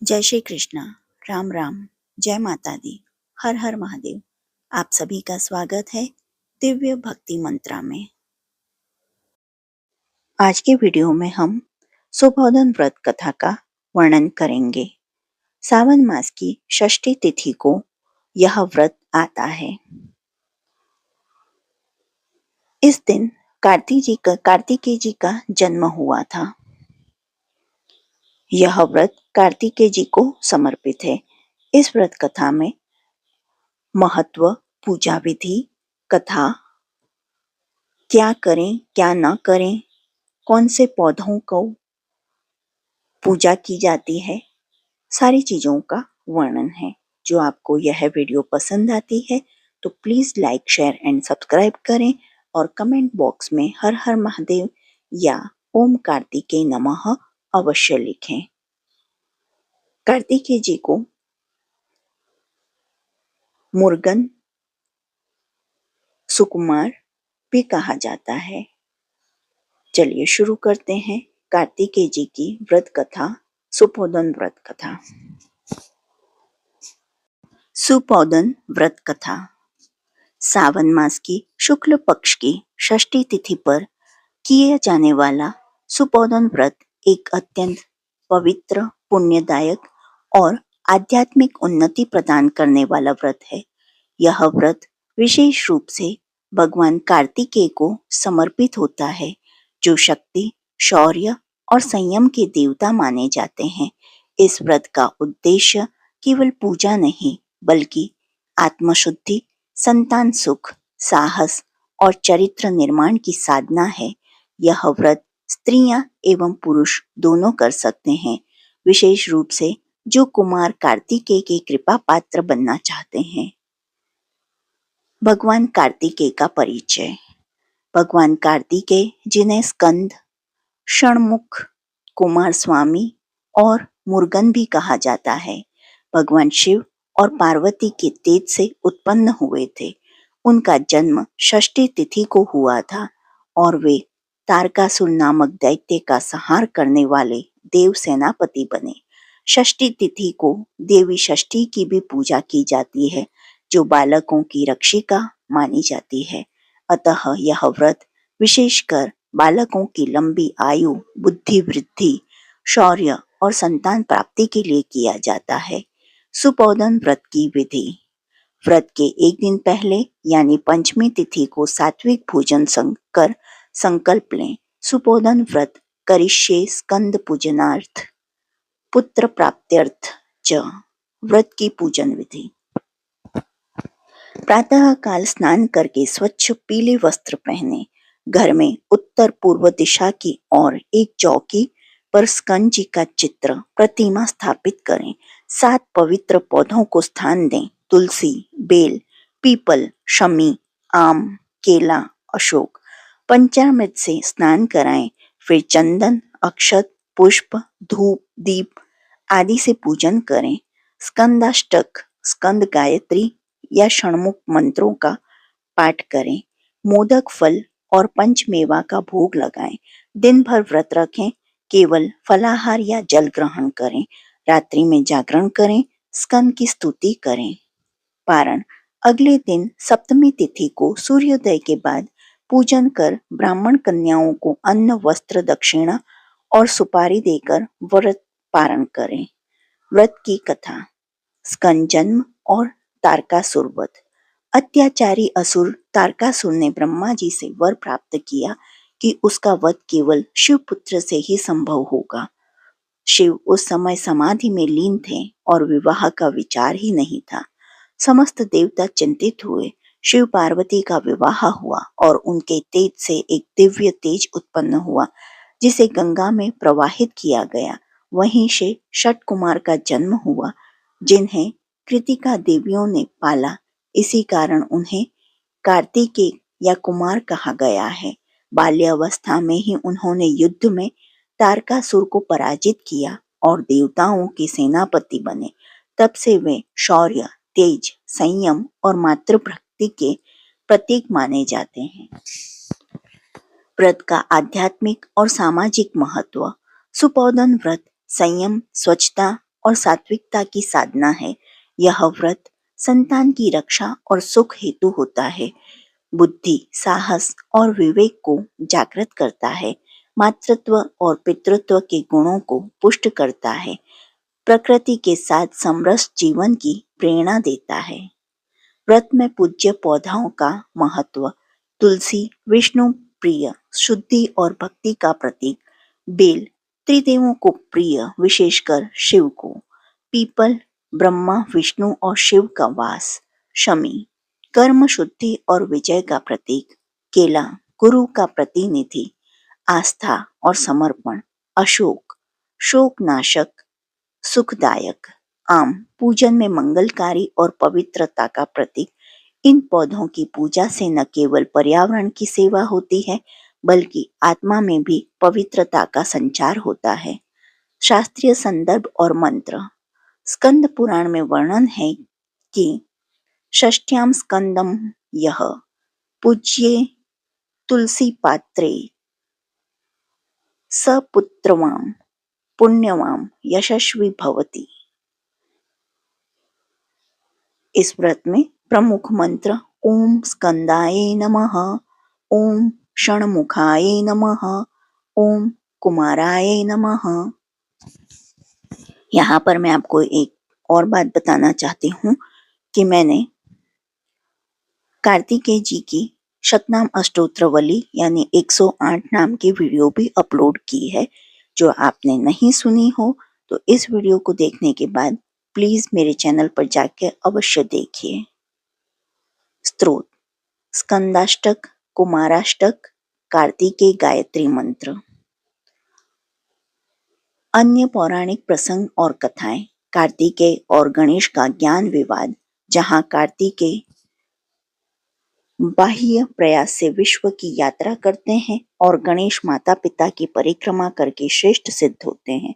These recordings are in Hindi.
जय श्री कृष्णा, राम राम, जय माता दी, हर हर महादेव। आप सभी का स्वागत है दिव्य भक्ति मंत्रा में। आज के वीडियो में हम सुबोधन व्रत कथा का वर्णन करेंगे। सावन मास की षष्ठी तिथि को यह व्रत आता है। इस दिन कार्तिकेय जी का जन्म हुआ था। यह व्रत कार्तिकेय जी को समर्पित है। इस व्रत कथा में महत्व, पूजा विधि, कथा, क्या करें क्या न करें, कौन से पौधों को पूजा की जाती है, सारी चीजों का वर्णन है। जो आपको यह वीडियो पसंद आती है तो please like, share and subscribe करें और कमेंट बॉक्स में हर हर महादेव या ओम कार्तिकेय नमः अवश्य लिखें। कार्तिकेय जी को मुर्गन, सुकुमार भी कहा जाता है। चलिए शुरू करते हैं कार्तिकेय जी की व्रत कथा, सुबोधन व्रत कथा। सुबोधन व्रत कथा। सावन मास की शुक्ल पक्ष की षष्ठी तिथि पर किए जाने वाला सुबोधन व्रत एक अत्यंत पवित्र, पुण्यदायक और आध्यात्मिक उन्नति प्रदान करने वाला व्रत है। यह व्रत विशेष रूप से भगवान कार्तिकेय को समर्पित होता है, जो शक्ति, शौर्य और संयम के देवता माने जाते हैं। इस व्रत का उद्देश्य केवल पूजा नहीं, बल्कि आत्मशुद्धि, संतान सुख, साहस और चरित्र निर्माण की साधना है। यह व्रत स्त्रियां एवं पुरुष दोनों कर सकते हैं, विशेष रूप से जो कुमार कार्तिकेय के कृपा पात्र बनना चाहते हैं। भगवान कार्तिकेय का परिचय। भगवान कार्तिकेय, जिन्हें स्कंद, षणमुख, कुमार स्वामी और मुर्गन भी कहा जाता है, भगवान शिव और पार्वती के तेज से उत्पन्न हुए थे। उनका जन्म षष्ठी तिथि को हुआ था और वे तारकासुर नामक दैत्य का संहार करने वाले देव सेनापति बने। षष्ठी तिथि को देवी षष्ठी की भी पूजा की जाती है, जो बालकों की रक्षिका मानी जाती है। अतः यह व्रत विशेषकर बालकों की लंबी आयु, बुद्धि वृद्धि, शौर्य और संतान प्राप्ति के लिए किया जाता है। सुबोधन व्रत की विधि। व्रत के एक दिन पहले यानी पंचमी तिथि को सात्विक भोजन कर संकल्प लें। सुबोधन व्रत करिष्ये स्कंद पूजनार्थ, पुत्र प्राप्त्यर्थ च। व्रत की पूजन विधि। प्रातः काल स्नान करके स्वच्छ पीले वस्त्र पहने, घर में उत्तर पूर्व दिशा की ओर एक चौकी पर स्कंद जी का चित्र, प्रतिमा स्थापित करें। 7 पवित्र पौधों को स्थान दें। तुलसी, बेल, पीपल, शमी, आम, केला, अशोक। पंचामृत से स्नान कराएं। फिर चंदन, अक्षत, पुष्प, धूप, दीप आदि से पूजन करें। स्कंदाष्टक, स्कंद गायत्री या षणमुख मंत्रों का पाठ करें। मोदक फल और पंचमेवा का भोग लगाएं। दिन भर व्रत रखें। केवल फलाहार या जल ग्रहण करें। रात्रि में जागरण करें। स्कंद की स्तुति करें। पारण। अगले दिन सप्तमी तिथि को सूर्योदय के बाद पूजन कर ब्राह्मण कन्याओं को अन्न, वस्त्र, दक्षिणा और सुपारी देकर व्रत पारण करें। व्रत की कथा। स्कंद जन्म और तारकासुर वध। अत्याचारी असुर तारकासुर ने ब्रह्मा जी से वर प्राप्त किया कि उसका वध केवल शिव पुत्र से ही संभव होगा। शिव उस समय समाधि में लीन थे और विवाह का विचार ही नहीं था। समस्त देवता चिंतित हुए। शिव पार्वती का विवाह हुआ और उनके तेज से एक दिव्य तेज उत्पन्न हुआ, जिसे गंगा में प्रवाहित किया गया। वहीं से षट कुमार का जन्म हुआ, जिन्हें कृतिका देवियों ने पाला। इसी कारण उन्हें कार्तिकेय या कुमार कहा गया है। बाल्यावस्था में ही उन्होंने युद्ध में तारकासुर को पराजित किया और देवताओं के सेनापति बने। तब से वे शौर्य, तेज, संयम और मातृभक्ति के प्रतीक माने जाते हैं। व्रत का आध्यात्मिक और सामाजिक महत्व। सुबोधन व्रत संयम, स्वच्छता और सात्विकता की साधना है। यह व्रत संतान की रक्षा और सुख हेतु होता है। बुद्धि, साहस और विवेक को जागृत करता है। मातृत्व और पितृत्व के गुणों को पुष्ट करता है। प्रकृति के साथ समरस जीवन की प्रेरणा देता है। व्रत में पूज्य पौधों का महत्व। तुलसी विष्णु प्रिय, शुद्धि और भक्ति का प्रतीक। बेल त्रिदेवों को प्रिय, विशेषकर शिव को। पीपल ब्रह्मा विष्णु और शिव का वास। शमी कर्म शुद्धि और विजय का प्रतीक। केला गुरु का प्रतिनिधि, आस्था और समर्पण। अशोक शोक नाशक, सुखदायक। आम पूजन में मंगलकारी और पवित्रता का प्रतीक। इन पौधों की पूजा से न केवल पर्यावरण की सेवा होती है, बल्कि आत्मा में भी पवित्रता का संचार होता है। शास्त्रीय संदर्भ और मंत्र। स्कंद पुराण में वर्णन है कि षष्ठ्याम स्कंदम यह पूज्ये तुलसी पात्रे सपुत्रवाम पुण्यवाम यशस्वी भवति। इस व्रत में प्रमुख मंत्र ओम स्कंदाय नमः, ओम षणमुखाय नमः, ओम कुमाराय नमः। यहाँ पर मैं आपको एक और बात बताना चाहती हूँ कि मैंने कार्तिकेय जी की शतनाम अष्टोत्तरवली यानी 108 नाम की वीडियो भी अपलोड की है। जो आपने नहीं सुनी हो तो इस वीडियो को देखने के बाद प्लीज मेरे चैनल पर जाकर अवश्य देखिए। स्तोत्र स्कंदाष्टक, कुमाराष्टक, कार्तिकेय गायत्री मंत्र। अन्य पौराणिक प्रसंग और कथाएं। कार्तिकेय और गणेश का ज्ञान विवाद, जहां कार्तिकेय बाह्य प्रयास से विश्व की यात्रा करते हैं और गणेश माता पिता की परिक्रमा करके श्रेष्ठ सिद्ध होते हैं।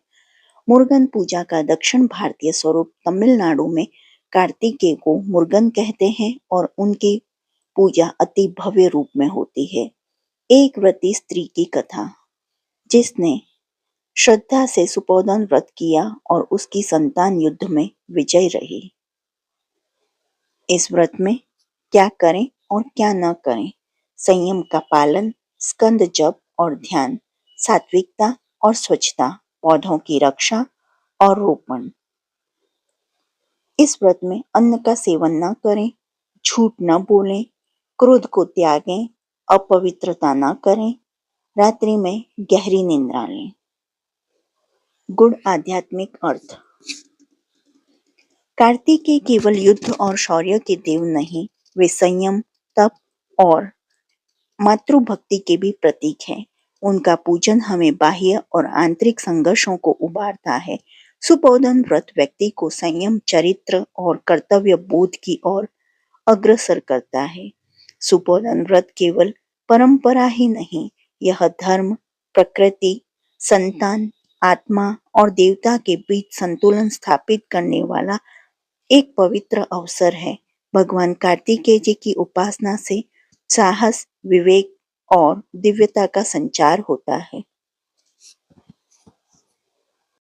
मुर्गन पूजा का दक्षिण भारतीय स्वरूप। तमिलनाडु में कार्तिकेय को मुर्गन कहते हैं और उनकी पूजा अति भव्य रूप में होती है। एक व्रती स्त्री की कथा, जिसने श्रद्धा से सुपोधन व्रत किया और उसकी संतान युद्ध में विजय रही। इस व्रत में क्या करें और क्या न करें। संयम का पालन, स्कंद जप और ध्यान, सात्विकता और स्वच्छता, पौधों की रक्षा और रोपण। इस व्रत में अन्न का सेवन न करें, झूठ न बोलें, क्रोध को त्यागें, अपवित्रता न करें, रात्रि में गहरी निद्रा लें। गुण आध्यात्मिक अर्थ। कार्तिकेय केवल युद्ध और शौर्य के देव नहीं, वे संयम, तप और मातृभक्ति के भी प्रतीक हैं। उनका पूजन हमें बाह्य और आंतरिक संघर्षों को उबारता है। सुपोधन व्रत व्यक्ति को संयम, चरित्र और कर्तव्य बोध की ओर अग्रसर करता है। सुपोधन व्रत केवल परंपरा ही नहीं, यह धर्म, प्रकृति, संतान, आत्मा और देवता के बीच संतुलन स्थापित करने वाला एक पवित्र अवसर है। भगवान कार्तिकेय जी की उपासना से साहस, विवेक और दिव्यता का संचार होता है।